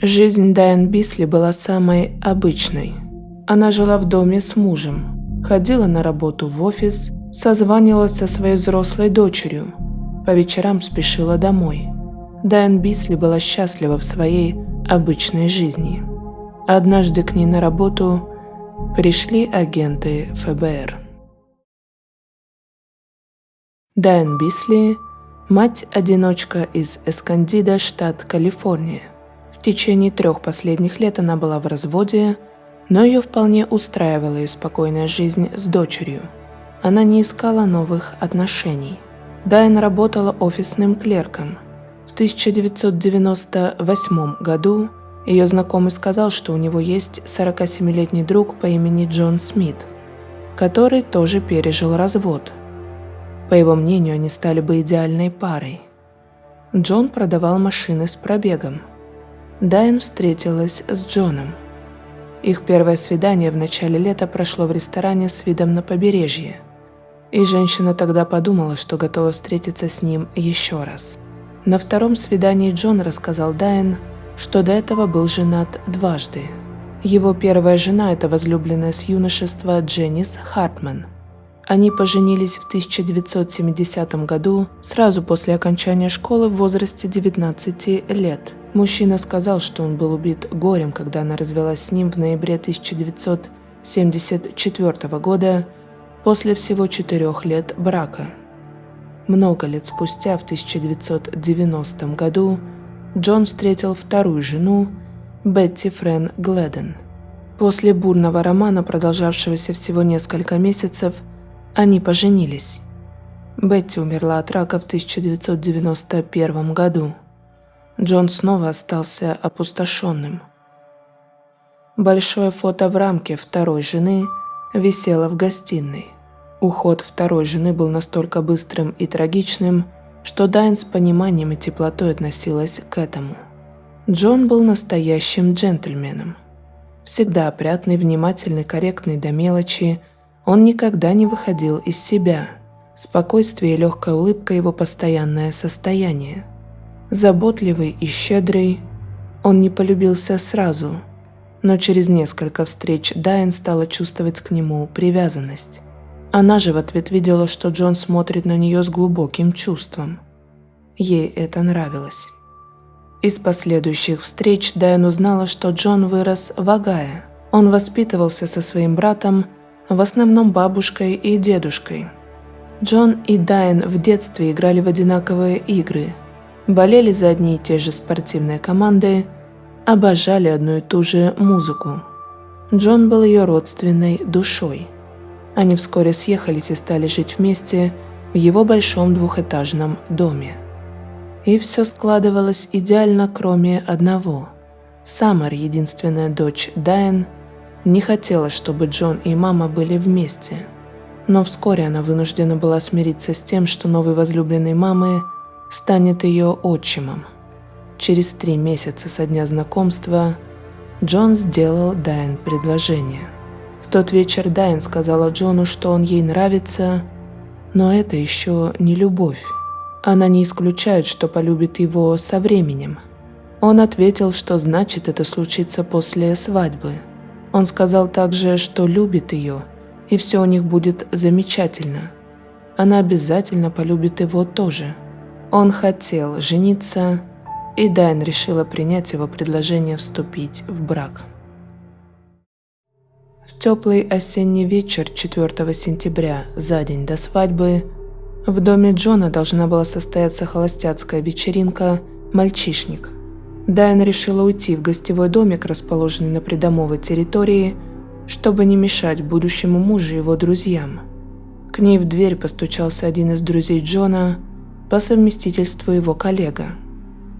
Жизнь Дайан Бисли была самой обычной. Она жила в доме с мужем, ходила на работу в офис, созванивалась со своей взрослой дочерью, по вечерам спешила домой. Дайан Бисли была счастлива в своей обычной жизни. Однажды к ней на работу пришли агенты ФБР. Дайан Бисли – мать-одиночка из Эскондидо, штат Калифорния. В течение 3 последних лет она была в разводе, но ее вполне устраивала ее спокойная жизнь с дочерью. Она не искала новых отношений. Дайан работала офисным клерком. В 1998 году ее знакомый сказал, что у него есть 47-летний друг по имени Джон Смит, который тоже пережил развод. По его мнению, они стали бы идеальной парой. Джон продавал машины с пробегом. Дайан встретилась с Джоном. Их первое свидание в начале лета прошло в ресторане с видом на побережье. И женщина тогда подумала, что готова встретиться с ним еще раз. На втором свидании Джон рассказал Дайан, что до этого был женат дважды. Его первая жена – это возлюбленная с юношества Дженнис Хартман. Они поженились в 1970 году, сразу после окончания школы в возрасте 19 лет. Мужчина сказал, что он был убит горем, когда она развелась с ним в ноябре 1974 года, после всего 4 лет брака. Много лет спустя, в 1990 году, Джон встретил вторую жену, Бетти Френ Гледен. После бурного романа, продолжавшегося всего несколько месяцев, они поженились. Бетти умерла от рака в 1991 году. Джон снова остался опустошенным. Большое фото в рамке второй жены висело в гостиной. Уход второй жены был настолько быстрым и трагичным, что Дайан с пониманием и теплотой относилась к этому. Джон был настоящим джентльменом. Всегда опрятный, внимательный, корректный до мелочи, он никогда не выходил из себя. Спокойствие и легкая улыбка – его постоянное состояние. Заботливый и щедрый, он не полюбился сразу, но через несколько встреч Дайан стала чувствовать к нему привязанность. Она же в ответ видела, что Джон смотрит на нее с глубоким чувством. Ей это нравилось. Из последующих встреч Дайан узнала, что Джон вырос в Огайо. Он воспитывался со своим братом, в основном бабушкой и дедушкой. Джон и Дайан в детстве играли в одинаковые игры, болели за одни и те же спортивные команды, обожали одну и ту же музыку. Джон был ее родственной душой. Они вскоре съехались и стали жить вместе в его большом двухэтажном доме. И все складывалось идеально, кроме одного. Саммер, единственная дочь Дайан, не хотела, чтобы Джон и мама были вместе. Но вскоре она вынуждена была смириться с тем, что новый возлюбленный мамы станет ее отчимом. Через 3 месяца со дня знакомства Джон сделал Дайан предложение. В тот вечер Дайан сказала Джону, что он ей нравится, но это еще не любовь. Она не исключает, что полюбит его со временем. Он ответил, что значит это случится после свадьбы. Он сказал также, что любит ее, и все у них будет замечательно. Она обязательно полюбит его тоже. Он хотел жениться, и Дайан решила принять его предложение вступить в брак. В теплый осенний вечер 4 сентября, за день до свадьбы, в доме Джона должна была состояться холостяцкая вечеринка «Мальчишник». Дайан решила уйти в гостевой домик, расположенный на придомовой территории, чтобы не мешать будущему мужу и его друзьям. К ней в дверь постучался один из друзей Джона, по совместительству его коллега.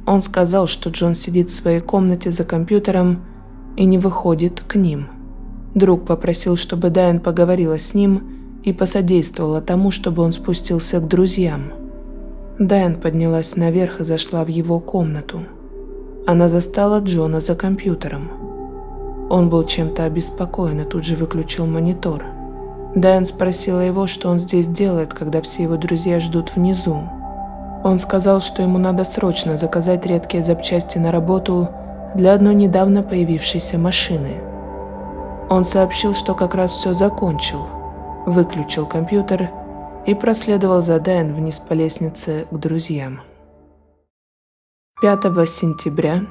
Он сказал, что Джон сидит в своей комнате за компьютером и не выходит к ним. Друг попросил, чтобы Дайан поговорила с ним и посодействовала тому, чтобы он спустился к друзьям. Дайан поднялась наверх и зашла в его комнату. Она застала Джона за компьютером. Он был чем-то обеспокоен и тут же выключил монитор. Дайан спросила его, что он здесь делает, когда все его друзья ждут внизу. Он сказал, что ему надо срочно заказать редкие запчасти на работу для одной недавно появившейся машины. Он сообщил, что как раз все закончил, выключил компьютер и проследовал за Дайан вниз по лестнице к друзьям. 5 сентября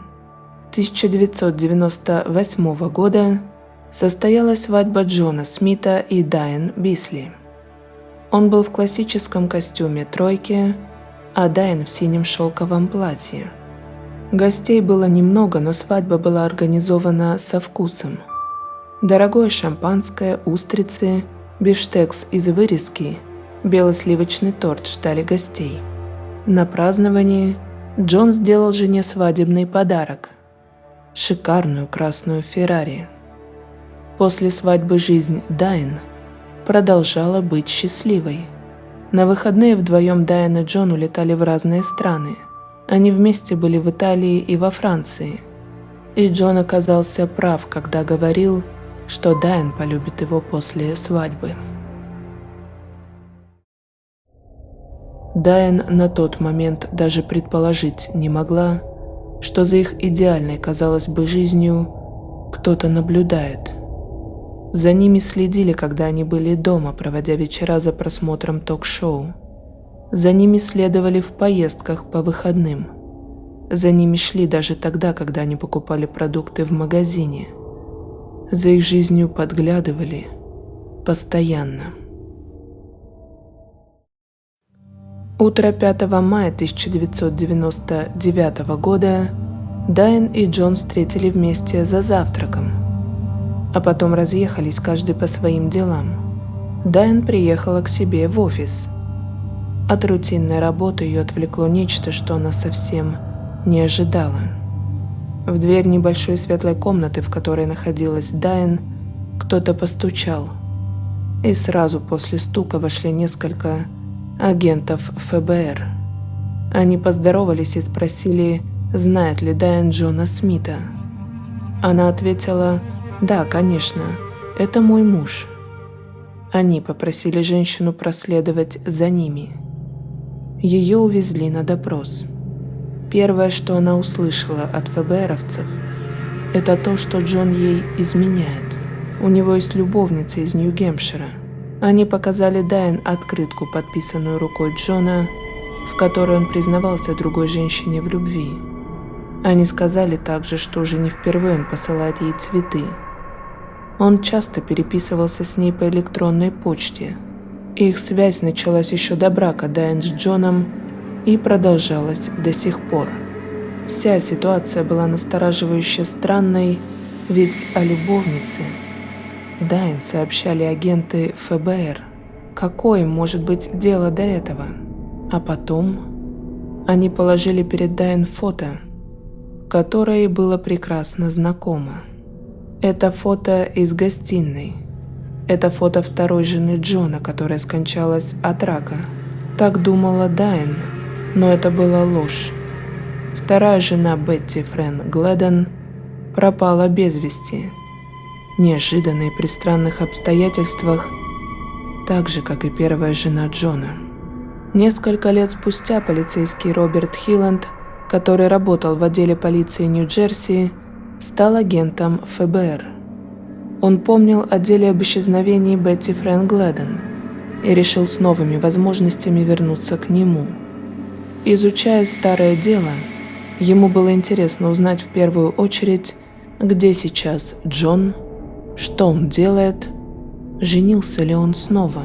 1998 года состоялась свадьба Джона Смита и Дайан Бисли. Он был в классическом костюме тройки, а Дайан в синем шелковом платье. Гостей было немного, но свадьба была организована со вкусом. Дорогое шампанское, устрицы, бифштекс из вырезки, белый сливочный торт ждали гостей. На праздновании Джон сделал жене свадебный подарок – шикарную красную Феррари. После свадьбы жизнь Дайан продолжала быть счастливой. На выходные вдвоем Дайан и Джон улетали в разные страны. Они вместе были в Италии и во Франции. И Джон оказался прав, когда говорил, что Дайан полюбит его после свадьбы. Дайан на тот момент даже предположить не могла, что за их идеальной, казалось бы, жизнью кто-то наблюдает. За ними следили, когда они были дома, проводя вечера за просмотром ток-шоу. За ними следовали в поездках по выходным. За ними шли даже тогда, когда они покупали продукты в магазине. За их жизнью подглядывали постоянно. Утро 5 мая 1999 года Дайан и Джон встретили вместе за завтраком, а потом разъехались каждый по своим делам. Дайан приехала к себе в офис. От рутинной работы ее отвлекло нечто, что она совсем не ожидала. В дверь небольшой светлой комнаты, в которой находилась Дайан, кто-то постучал, и сразу после стука вошли несколько агентов ФБР. Они поздоровались и спросили, знает ли Дайан Джона Смита. Она ответила: «Да, конечно, это мой муж». Они попросили женщину проследовать за ними. Ее увезли на допрос. Первое, что она услышала от ФБРовцев, это то, что Джон ей изменяет. У него есть любовница из Нью-Гэмпшира. Они показали Дайан открытку, подписанную рукой Джона, в которой он признавался другой женщине в любви. Они сказали также, что уже не впервые он посылает ей цветы. Он часто переписывался с ней по электронной почте. Их связь началась еще до брака Дайан с Джоном и продолжалась до сих пор. Вся ситуация была настораживающе странной, ведь о любовнице Дайан сообщали агенты ФБР. Какое может быть дело до этого? А потом они положили перед Дайан фото, которое ей было прекрасно знакомо. Это фото из гостиной. Это фото второй жены Джона, которая скончалась от рака. Так думала Дайан, но это была ложь. Вторая жена Бетти Френ Гледон пропала без вести. Неожиданно и при странных обстоятельствах, так же, как и первая жена Джона. Несколько лет спустя полицейский Роберт Хиланд, который работал в отделе полиции Нью-Джерси, стал агентом ФБР. Он помнил о деле об исчезновении Бетти Френ Гледон и решил с новыми возможностями вернуться к нему. Изучая старое дело, ему было интересно узнать в первую очередь, где сейчас Джон, что он делает, женился ли он снова.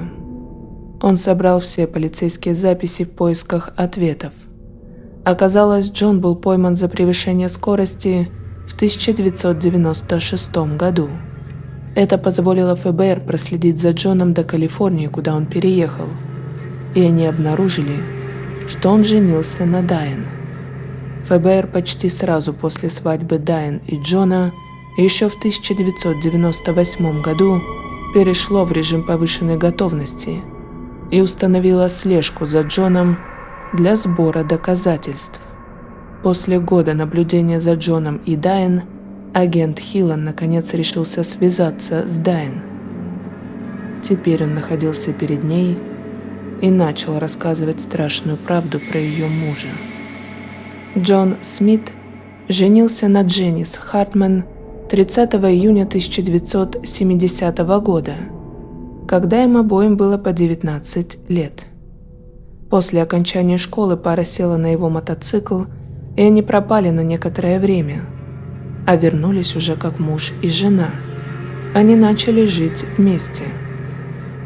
Он собрал все полицейские записи в поисках ответов. Оказалось, Джон был пойман за превышение скорости в 1996 году. Это позволило ФБР проследить за Джоном до Калифорнии, куда он переехал, и они обнаружили, что он женился на Дайан. ФБР почти сразу после свадьбы Дайан и Джона еще в 1998 году перешло в режим повышенной готовности и установило слежку за Джоном для сбора доказательств. После года наблюдения за Джоном и Дайан, агент Хилан наконец решился связаться с Дайан. Теперь он находился перед ней и начал рассказывать страшную правду про ее мужа. Джон Смит Женился на Дженнис Хартман 30 июня 1970 года, когда им обоим было по 19 лет. После окончания школы пара села на его мотоцикл, и они пропали на некоторое время, а вернулись уже как муж и жена. Они начали жить вместе.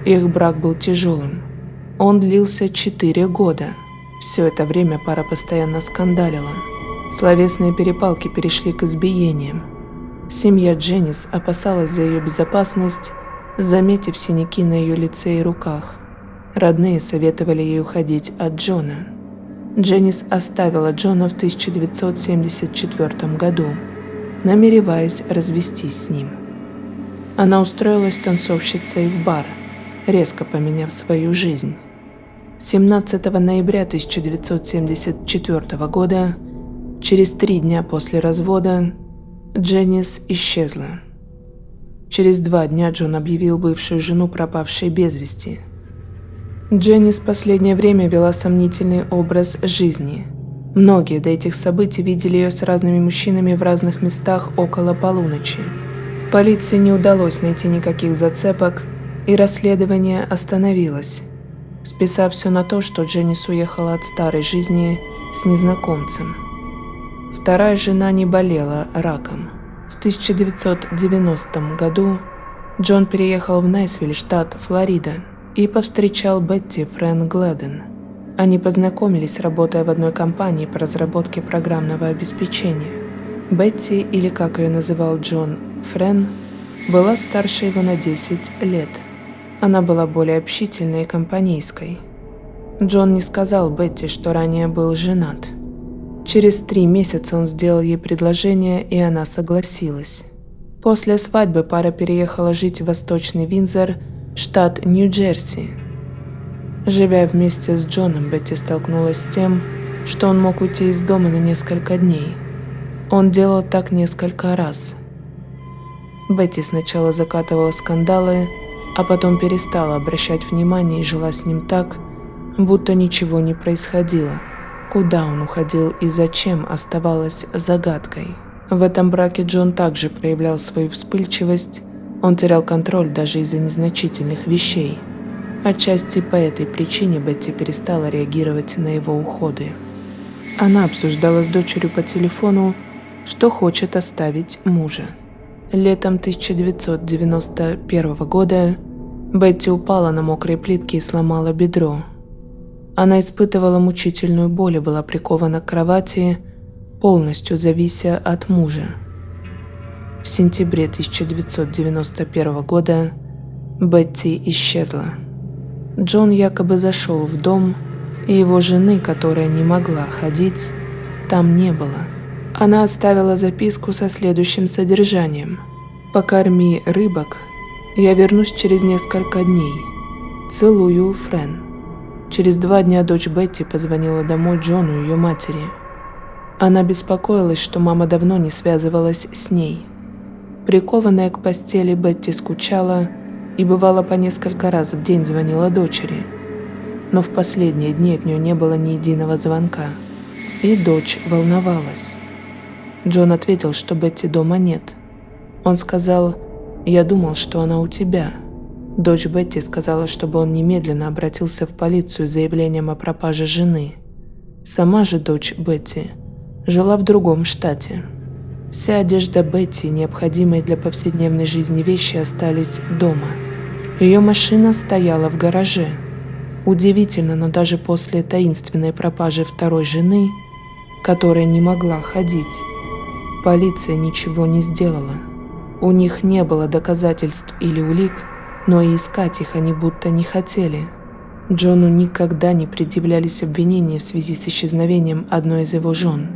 Их брак был тяжелым. Он длился 4 года. Все это время пара постоянно скандалила. Словесные перепалки перешли к избиениям. Семья Дженнис опасалась за ее безопасность, заметив синяки на ее лице и руках. Родные советовали ей уходить от Джона. Дженнис оставила Джона в 1974 году, намереваясь развестись с ним. Она устроилась танцовщицей в бар, резко поменяв свою жизнь. 17 ноября 1974 года, через 3 дня после развода, Дженнис исчезла. Через 2 дня Джон объявил бывшую жену пропавшей без вести. Дженнис в последнее время вела сомнительный образ жизни. Многие до этих событий видели ее с разными мужчинами в разных местах около полуночи. Полиции не удалось найти никаких зацепок, и расследование остановилось, списав все на то, что Дженнис уехала от старой жизни с незнакомцем. Вторая жена не болела раком. В 1990 году Джон переехал в Найсвилл, штат Флорида, и повстречал Бетти Френ Гледен. Они познакомились, работая в одной компании по разработке программного обеспечения. Бетти, или как ее называл Джон, Френ, была старше его на 10 лет. Она была более общительной и компанейской. Джон не сказал Бетти, что ранее был женат. Через 3 месяца он сделал ей предложение, и она согласилась. После свадьбы пара переехала жить в Восточный Виндзор, штат Нью-Джерси. Живя вместе с Джоном, Бетти столкнулась с тем, что он мог уйти из дома на несколько дней. Он делал так несколько раз. Бетти сначала закатывала скандалы, а потом перестала обращать внимание и жила с ним так, будто ничего не происходило. Куда он уходил и зачем, оставалось загадкой. В этом браке Джон также проявлял свою вспыльчивость, он терял контроль даже из-за незначительных вещей. Отчасти по этой причине Бетти перестала реагировать на его уходы. Она обсуждала с дочерью по телефону, что хочет оставить мужа. Летом 1991 года Бетти упала на мокрые плитки и сломала бедро. Она испытывала мучительную боль и была прикована к кровати, полностью завися от мужа. В сентябре 1991 года Бетти исчезла. Джон якобы зашел в дом, и его жены, которая не могла ходить, там не было. Она оставила записку со следующим содержанием: «Покорми рыбок, я вернусь через несколько дней. Целую, Френ». Через 2 дня дочь Бетти позвонила домой Джону и ее матери. Она беспокоилась, что мама давно не связывалась с ней. Прикованная к постели, Бетти скучала и бывало по несколько раз в день звонила дочери. Но в последние дни от нее не было ни единого звонка, и дочь волновалась. Джон ответил, что Бетти дома нет. Он сказал: «Я думал, что она у тебя». Дочь Бетти сказала, чтобы он немедленно обратился в полицию с заявлением о пропаже жены. Сама же дочь Бетти жила в другом штате. Вся одежда Бетти и необходимые для повседневной жизни вещи остались дома. Ее машина стояла в гараже. Удивительно, но даже после таинственной пропажи второй жены, которая не могла ходить, полиция ничего не сделала. У них не было доказательств или улик, но и искать их они будто не хотели. Джону никогда не предъявлялись обвинения в связи с исчезновением одной из его жен.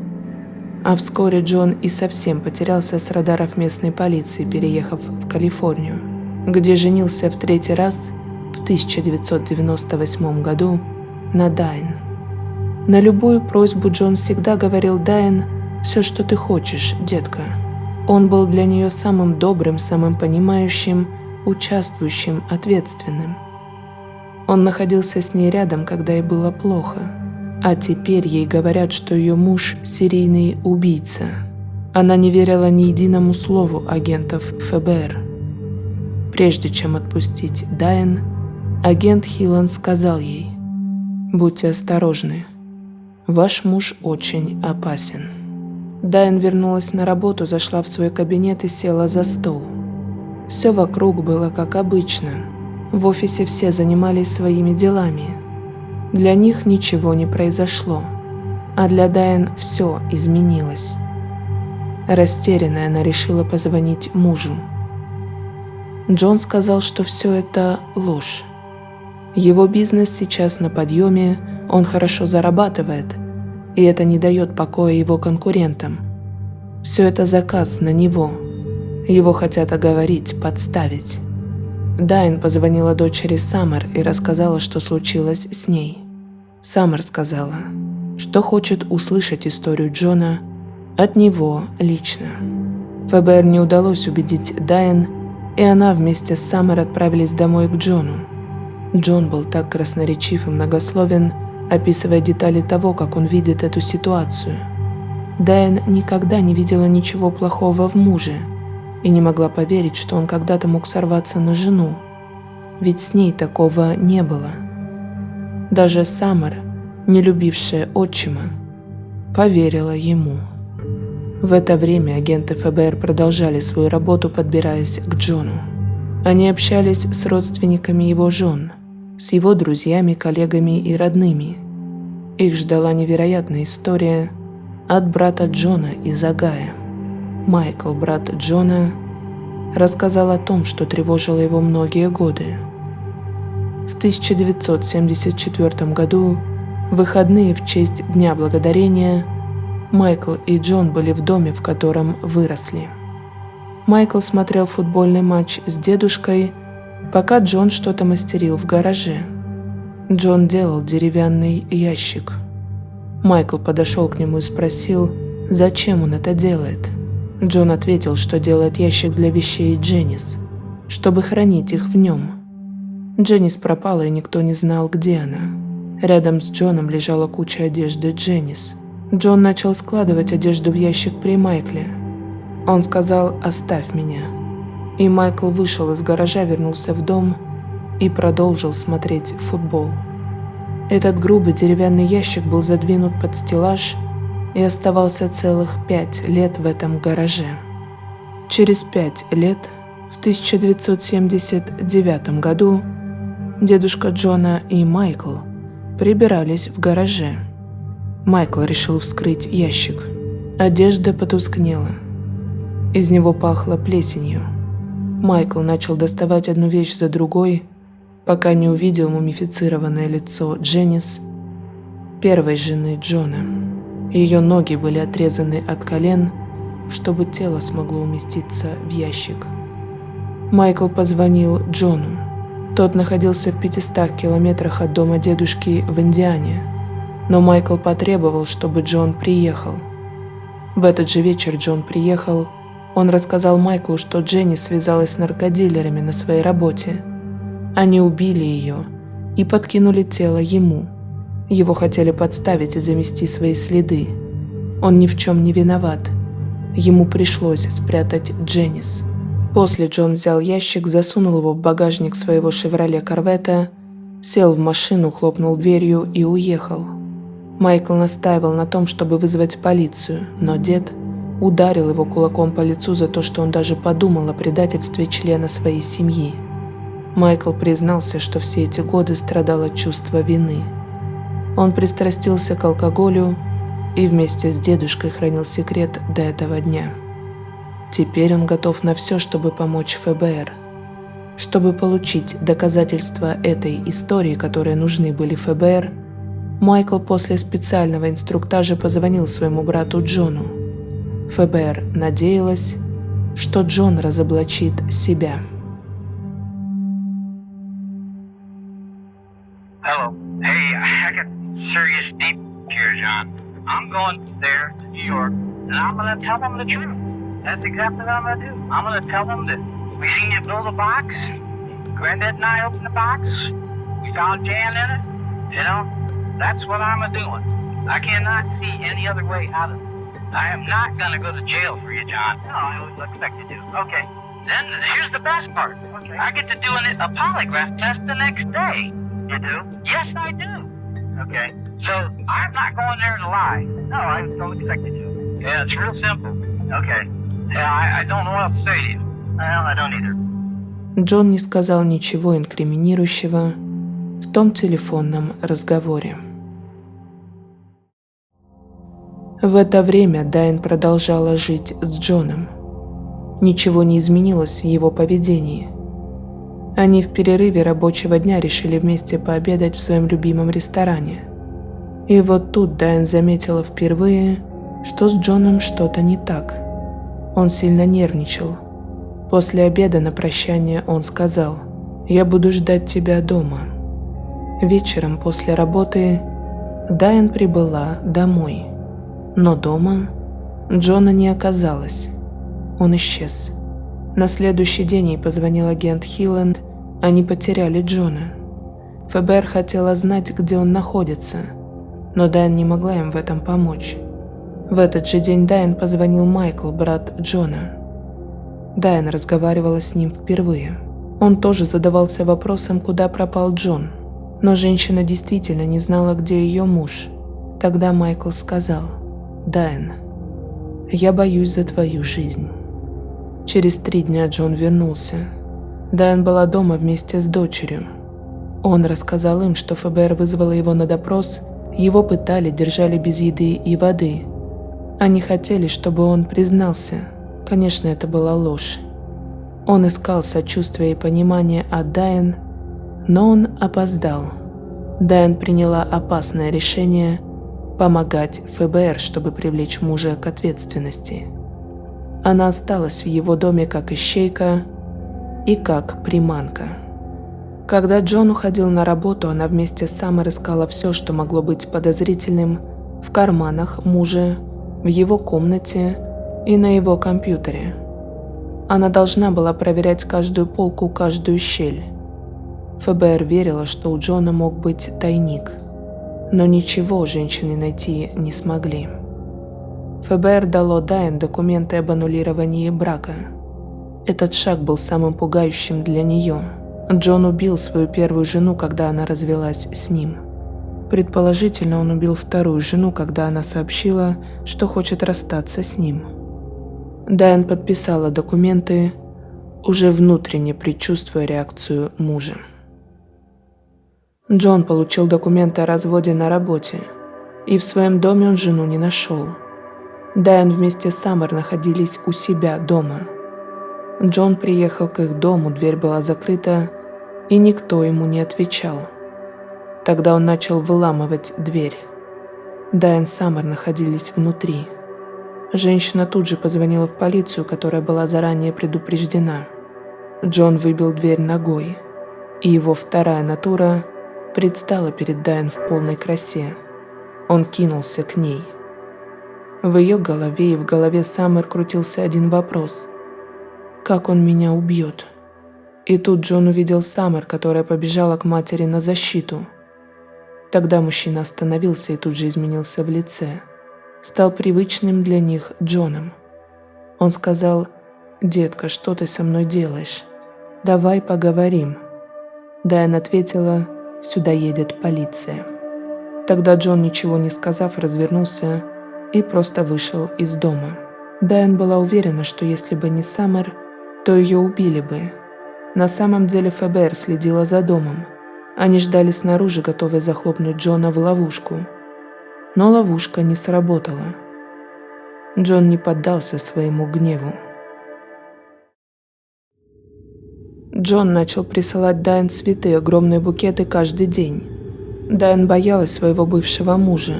А вскоре Джон и совсем потерялся с радаров местной полиции, переехав в Калифорнию, где женился в 3-й раз в 1998 году на Дайн. На любую просьбу Джон всегда говорил Дайн: «Все, что ты хочешь, детка». Он был для нее самым добрым, самым понимающим, участвующим, ответственным. Он находился с ней рядом, когда ей было плохо, а теперь ей говорят, что ее муж – серийный убийца. Она не верила ни единому слову агентов ФБР. Прежде чем отпустить Дайан, агент Хилан сказал ей: «Будьте осторожны. Ваш муж очень опасен». Дайан вернулась на работу, зашла в свой кабинет и села за стол. Все вокруг было как обычно. В офисе все занимались своими делами. Для них ничего не произошло, а для Дайан все изменилось. Растерянная, она решила позвонить мужу. Джон сказал, что все это ложь. Его бизнес сейчас на подъеме, он хорошо зарабатывает, и это не дает покоя его конкурентам. Все это заказ на него. Его хотят оговорить, подставить. Дайан позвонила дочери Саммер и рассказала, что случилось с ней. Саммер сказала, что хочет услышать историю Джона от него лично. ФБР не удалось убедить Дайан, и она вместе с Саммер отправились домой к Джону. Джон был так красноречив и многословен, описывая детали того, как он видит эту ситуацию. Дайан никогда не видела ничего плохого в муже и не могла поверить, что он когда-то мог сорваться на жену, ведь с ней такого не было. Даже Саммер, не любившая отчима, поверила ему. В это время агенты ФБР продолжали свою работу, подбираясь к Джону. Они общались с родственниками его жен, с его друзьями, коллегами и родными. Их ждала невероятная история от брата Джона из Огайо. Майкл, брат Джона, рассказал о том, что тревожило его многие годы. В 1974 году, в выходные в честь Дня Благодарения, Майкл и Джон были в доме, в котором выросли. Майкл смотрел футбольный матч с дедушкой, пока Джон что-то мастерил в гараже. Джон делал деревянный ящик. Майкл подошел к нему и спросил, зачем он это делает. Джон ответил, что делает ящик для вещей Дженнис, чтобы хранить их в нем. Дженнис пропала, и никто не знал, где она. Рядом с Джоном лежала куча одежды Дженнис. Джон начал складывать одежду в ящик при Майкле. Он сказал: «Оставь меня». И Майкл вышел из гаража, вернулся в дом и продолжил смотреть футбол. Этот грубый деревянный ящик был задвинут под стеллаж и оставался целых 5 лет в этом гараже. Через 5 лет, в 1979 году, дедушка Джона и Майкл прибирались в гараже. Майкл решил вскрыть ящик. Одежда потускнела. Из него пахло плесенью. Майкл начал доставать одну вещь за другой, пока не увидел мумифицированное лицо Дженнис, первой жены Джона. Ее ноги были отрезаны от колен, чтобы тело смогло уместиться в ящик. Майкл позвонил Джону. Тот находился в 500 километрах от дома дедушки в Индиане, но Майкл потребовал, чтобы Джон приехал. В этот же вечер Джон приехал. Он рассказал Майклу, что Дженни связалась с наркодилерами на своей работе. Они убили ее и подкинули тело ему. Его хотели подставить и замести свои следы. Он ни в чем не виноват. Ему пришлось спрятать Дженнис. После Джон взял ящик, засунул его в багажник своего «Шевроле Корвета», сел в машину, хлопнул дверью и уехал. Майкл настаивал на том, чтобы вызвать полицию, но дед ударил его кулаком по лицу за то, что он даже подумал о предательстве члена своей семьи. Майкл признался, что все эти годы страдал от чувства вины. Он пристрастился к алкоголю и вместе с дедушкой хранил секрет до этого дня. Теперь он готов на все, чтобы помочь ФБР. Чтобы получить доказательства этой истории, которые нужны были ФБР, Майкл после специального инструктажа позвонил своему брату Джону. ФБР надеялась, что Джон разоблачит себя. Hello. Hey, I got serious deep here, John. I'm going there to New York, and I'm going to tell them the truth. That's exactly what I'm going to do. I'm going to tell them that we seen you build a box. Granddad and I opened the box. We found Jan in it. You know, that's what I'm doing. I cannot see any other way out of it. I am not gonna go to jail for you, John. No, I was expected to. Okay. Then here's the best part. Okay. I get to do a polygraph test the next day. You do? Yes, I do. Okay. So I'm not going there to lie. No, I don't expect you to. Yeah, it's real simple. Okay. Yeah, I don't know what else to say to you. Well, I don't either. Джон не сказал ничего инкриминирующего в том телефонном разговоре. В это время Дайн продолжала жить с Джоном. Ничего не изменилось в его поведении. Они в перерыве рабочего дня решили вместе пообедать в своем любимом ресторане. И вот тут Дайн заметила впервые, что с Джоном что-то не так. Он сильно нервничал. После обеда на прощание он сказал: «Я буду ждать тебя дома». Вечером после работы Дайн прибыла домой. Но дома Джона не оказалось. Он исчез. На следующий день ей позвонил агент Хилленд, они потеряли Джона. ФБР хотела знать, где он находится, но Дайн не могла им в этом помочь. В этот же день Дайн позвонил Майкл, брат Джона. Дайн разговаривала с ним впервые. Он тоже задавался вопросом, куда пропал Джон, но женщина действительно не знала, где ее муж. Тогда Майкл сказал: «Дайн, я боюсь за твою жизнь». Через 3 дня Джон вернулся. Дайн была дома вместе с дочерью. Он рассказал им, что ФБР вызвало его на допрос, его пытали, держали без еды и воды. Они хотели, чтобы он признался. Конечно, это была ложь. Он искал сочувствия и понимания от Дайн, но он опоздал. Дайн приняла опасное решение помогать ФБР, чтобы привлечь мужа к ответственности. Она осталась в его доме как ищейка и как приманка. Когда Джон уходил на работу, она вместе с Саммер искала все, что могло быть подозрительным в карманах мужа, в его комнате и на его компьютере. Она должна была проверять каждую полку, каждую щель. ФБР верила, что у Джона мог быть тайник, но ничего женщины найти не смогли. ФБР дало Дайн документы об аннулировании брака. Этот шаг был самым пугающим для нее. Джон убил свою первую жену, когда она развелась с ним. Предположительно, он убил вторую жену, когда она сообщила, что хочет расстаться с ним. Дайн подписала документы, уже внутренне предчувствуя реакцию мужа. Джон получил документы о разводе на работе, и в своем доме он жену не нашел. Дайн вместе с Саммер находились у себя дома. Джон приехал к их дому, дверь была закрыта, и никто ему не отвечал. Тогда он начал выламывать дверь. Дайн и Саммер находились внутри. Женщина тут же позвонила в полицию, которая была заранее предупреждена. Джон выбил дверь ногой, и его вторая натура предстала перед Дайн в полной красе. Он кинулся к ней. В ее голове и в голове Саммер крутился один вопрос: как он меня убьет? И тут Джон увидел Саммер, которая побежала к матери на защиту. Тогда мужчина остановился и тут же изменился в лице. Стал привычным для них Джоном. Он сказал: «Детка, что ты со мной делаешь? Давай поговорим». Дайн ответила: «Сюда едет полиция». Тогда Джон, ничего не сказав, развернулся и просто вышел из дома. Дайн была уверена, что если бы не Саммер, то ее убили бы. На самом деле ФБР следила за домом. Они ждали снаружи, готовые захлопнуть Джона в ловушку. Но ловушка не сработала. Джон не поддался своему гневу. Джон начал присылать Дайн цветы, огромные букеты каждый день. Дайн боялась своего бывшего мужа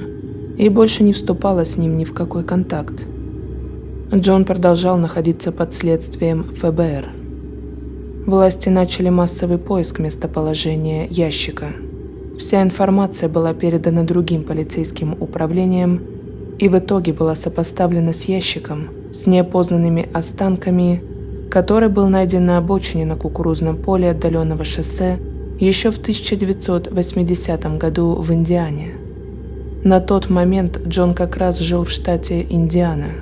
и больше не вступала с ним ни в какой контакт. Джон продолжал находиться под следствием ФБР. Власти начали массовый поиск местоположения ящика. Вся информация была передана другим полицейским управлениям и в итоге была сопоставлена с ящиком с неопознанными останками, который был найден на обочине на кукурузном поле отдаленного шоссе еще в 1980 году в Индиане. На тот момент Джон как раз жил в штате Индиана.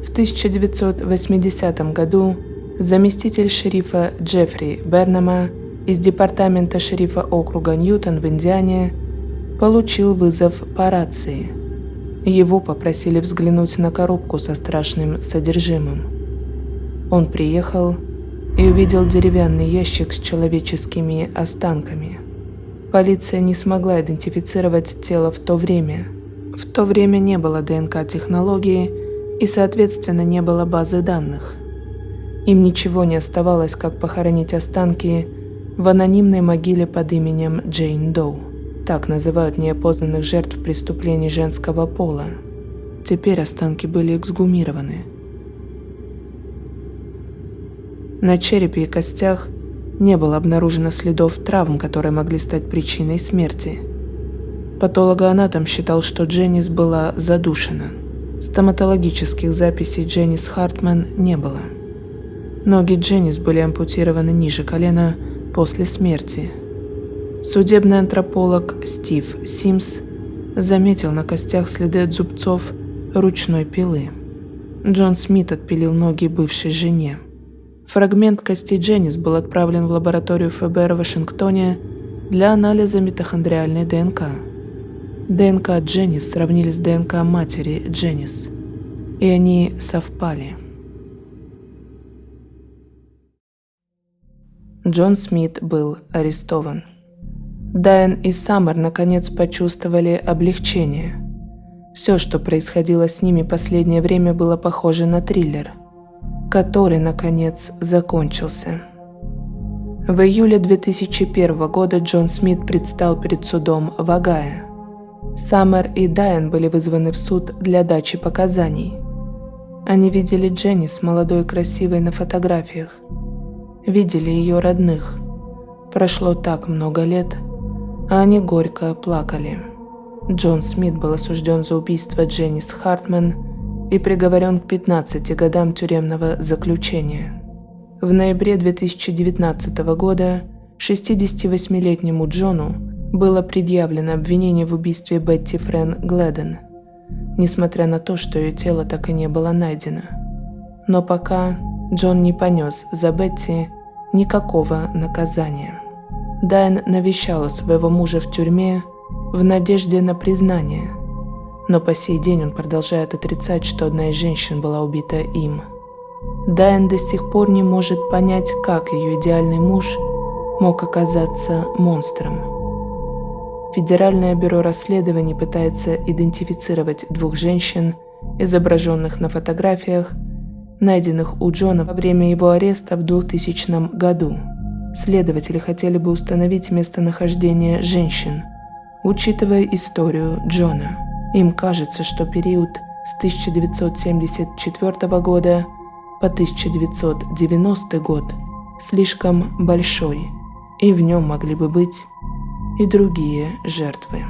В 1980 году заместитель шерифа Джеффри Бернама из департамента шерифа округа Ньютон в Индиане получил вызов по рации. Его попросили взглянуть на коробку со страшным содержимым. Он приехал и увидел деревянный ящик с человеческими останками. Полиция не смогла идентифицировать тело в то время. В то время не было ДНК-технологии и, соответственно, не было базы данных. Им ничего не оставалось, как похоронить останки в анонимной могиле под именем Джейн Доу. Так называют неопознанных жертв преступлений женского пола. Теперь останки были эксгумированы. На черепе и костях не было обнаружено следов травм, которые могли стать причиной смерти. Патологоанатом считал, что Дженнис была задушена. Стоматологических записей Дженнис Хартман не было. Ноги Дженнис были ампутированы ниже колена после смерти. Судебный антрополог Стив Симс заметил на костях следы от зубцов ручной пилы. Джон Смит отпилил ноги бывшей жене. Фрагмент кости Дженнис был отправлен в лабораторию ФБР в Вашингтоне для анализа митохондриальной ДНК. ДНК Дженнис сравнили с ДНК матери Дженнис, и они совпали. Джон Смит был арестован. Дайан и Саммер наконец почувствовали облегчение. Все, что происходило с ними последнее время, было похоже на триллер, который, наконец, закончился. В июле 2001 года Джон Смит предстал перед судом в Огайо. Саммер и Дайан были вызваны в суд для дачи показаний. Они видели Дженнис молодой и красивой на фотографиях. Видели ее родных. Прошло так много лет, а они горько плакали. Джон Смит был осужден за убийство Дженнис Хартман и приговорен к 15 годам тюремного заключения. В ноябре 2019 года 68-летнему Джону было предъявлено обвинение в убийстве Бетти Френ Гледен, несмотря на то, что ее тело так и не было найдено. Но пока Джон не понес за Бетти никакого наказания. Дайан навещала своего мужа в тюрьме в надежде на признание, но по сей день он продолжает отрицать, что одна из женщин была убита им. Дайан до сих пор не может понять, как ее идеальный муж мог оказаться монстром. Федеральное бюро расследований пытается идентифицировать двух женщин, изображенных на фотографиях, найденных у Джона во время его ареста в 2000 году. Следователи хотели бы установить местонахождение женщин, учитывая историю Джона. Им кажется, что период с 1974 года по 1990 год слишком большой, и в нем могли бы быть и другие жертвы.